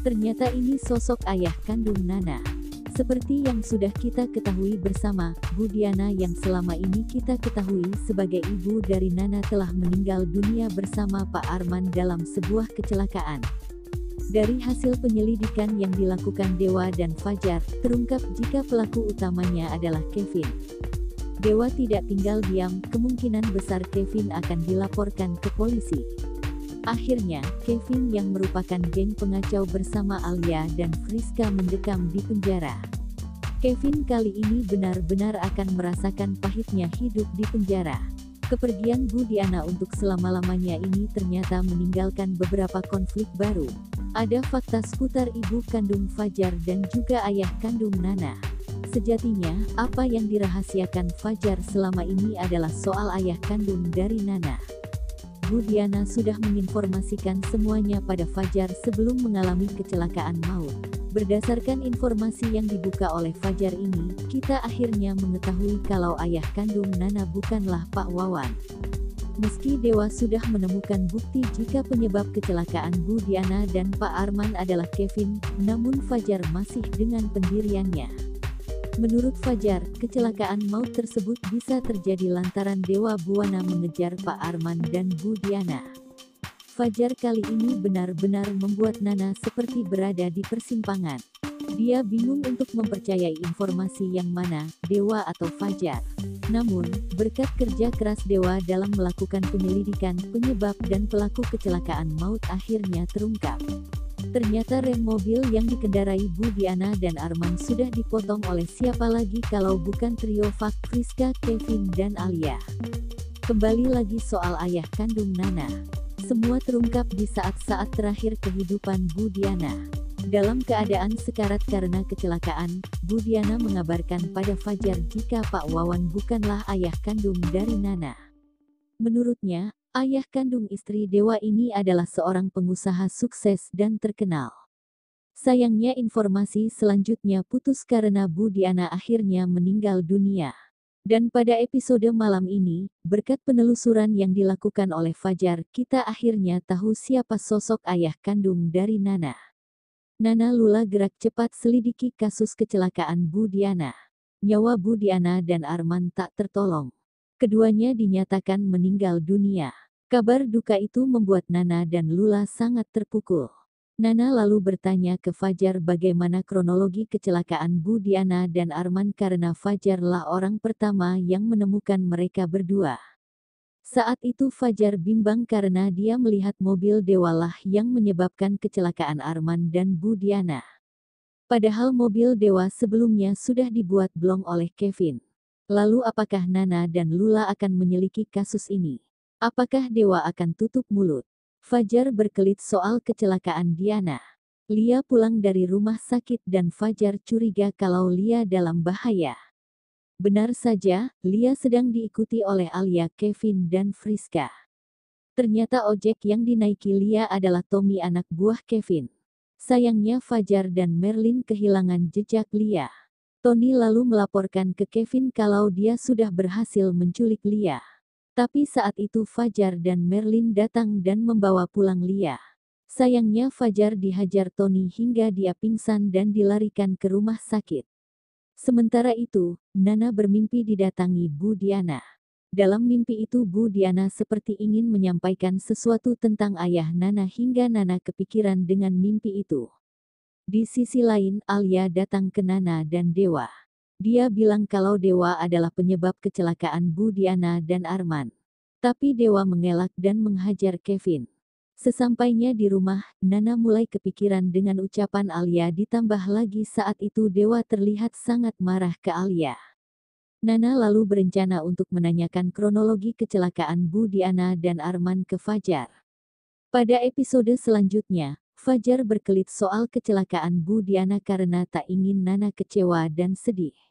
Ternyata ini sosok ayah kandung Nana. Seperti yang sudah kita ketahui bersama, Bu Diana yang selama ini kita ketahui sebagai ibu dari Nana telah meninggal dunia bersama Pak Arman dalam sebuah kecelakaan. Dari hasil penyelidikan yang dilakukan Dewa dan Fajar, terungkap jika pelaku utamanya adalah Kevin. Dewa tidak tinggal diam, kemungkinan besar Kevin akan dilaporkan ke polisi. Akhirnya, Kevin yang merupakan geng pengacau bersama Alia dan Friska mendekam di penjara. Kevin kali ini benar-benar akan merasakan pahitnya hidup di penjara. Kepergian Bu Diana untuk selama-lamanya ini ternyata meninggalkan beberapa konflik baru. Ada fakta seputar ibu kandung Fajar dan juga ayah kandung Nana. Sejatinya, apa yang dirahasiakan Fajar selama ini adalah soal ayah kandung dari Nana. Bu Diana sudah menginformasikan semuanya pada Fajar sebelum mengalami kecelakaan maut. Berdasarkan informasi yang dibuka oleh Fajar ini, kita akhirnya mengetahui kalau ayah kandung Nana bukanlah Pak Wawan. Meski Dewa sudah menemukan bukti jika penyebab kecelakaan Bu Diana dan Pak Arman adalah Kevin, namun Fajar masih dengan pendiriannya. Menurut Fajar, kecelakaan maut tersebut bisa terjadi lantaran Dewa Buana mengejar Pak Arman dan Bu Diana. Fajar kali ini benar-benar membuat Nana seperti berada di persimpangan. Dia bingung untuk mempercayai informasi yang mana, Dewa atau Fajar. Namun, berkat kerja keras Dewa dalam melakukan penyelidikan, penyebab dan pelaku kecelakaan maut akhirnya terungkap. Ternyata rem mobil yang dikendarai Bu Diana dan Arman sudah dipotong oleh siapa lagi kalau bukan trio Fak, Friska, Kevin dan Alia. Kembali lagi soal ayah kandung Nana. Semua terungkap di saat-saat terakhir kehidupan Bu Diana. Dalam keadaan sekarat karena kecelakaan, Bu Diana mengabarkan pada Fajar jika Pak Wawan bukanlah ayah kandung dari Nana. Menurutnya, ayah kandung istri Dewa ini adalah seorang pengusaha sukses dan terkenal. Sayangnya informasi selanjutnya putus karena Bu Diana akhirnya meninggal dunia. Dan pada episode malam ini, berkat penelusuran yang dilakukan oleh Fajar, kita akhirnya tahu siapa sosok ayah kandung dari Nana. Nana Lula gerak cepat selidiki kasus kecelakaan Bu Diana. Nyawa Bu Diana dan Arman tak tertolong. Keduanya dinyatakan meninggal dunia. Kabar duka itu membuat Nana dan Lula sangat terpukul. Nana lalu bertanya ke Fajar bagaimana kronologi kecelakaan Bu Diana dan Arman karena Fajarlah orang pertama yang menemukan mereka berdua. Saat itu Fajar bimbang karena dia melihat mobil Dewalah yang menyebabkan kecelakaan Arman dan Bu Diana. Padahal mobil Dewa sebelumnya sudah dibuat blong oleh Kevin. Lalu apakah Nana dan Lula akan menyelidiki kasus ini? Apakah Dewa akan tutup mulut? Fajar berkelit soal kecelakaan Diana. Lia pulang dari rumah sakit dan Fajar curiga kalau Lia dalam bahaya. Benar saja, Lia sedang diikuti oleh Alia, Kevin dan Friska. Ternyata ojek yang dinaiki Lia adalah Tommy anak buah Kevin. Sayangnya Fajar dan Merlin kehilangan jejak Lia. Tony lalu melaporkan ke Kevin kalau dia sudah berhasil menculik Lia. Tapi saat itu Fajar dan Merlin datang dan membawa pulang Lia. Sayangnya Fajar dihajar Tony hingga dia pingsan dan dilarikan ke rumah sakit. Sementara itu, Nana bermimpi didatangi Bu Diana. Dalam mimpi itu Bu Diana seperti ingin menyampaikan sesuatu tentang ayah Nana hingga Nana kepikiran dengan mimpi itu. Di sisi lain, Alia datang ke Nana dan Dewa. Dia bilang kalau Dewa adalah penyebab kecelakaan Bu Diana dan Arman. Tapi Dewa mengelak dan menghajar Kevin. Sesampainya di rumah, Nana mulai kepikiran dengan ucapan Alia ditambah lagi saat itu Dewa terlihat sangat marah ke Alia. Nana lalu berencana untuk menanyakan kronologi kecelakaan Bu Diana dan Arman ke Fajar. Pada episode selanjutnya, Fajar berkelit soal kecelakaan Bu Diana karena tak ingin Nana kecewa dan sedih.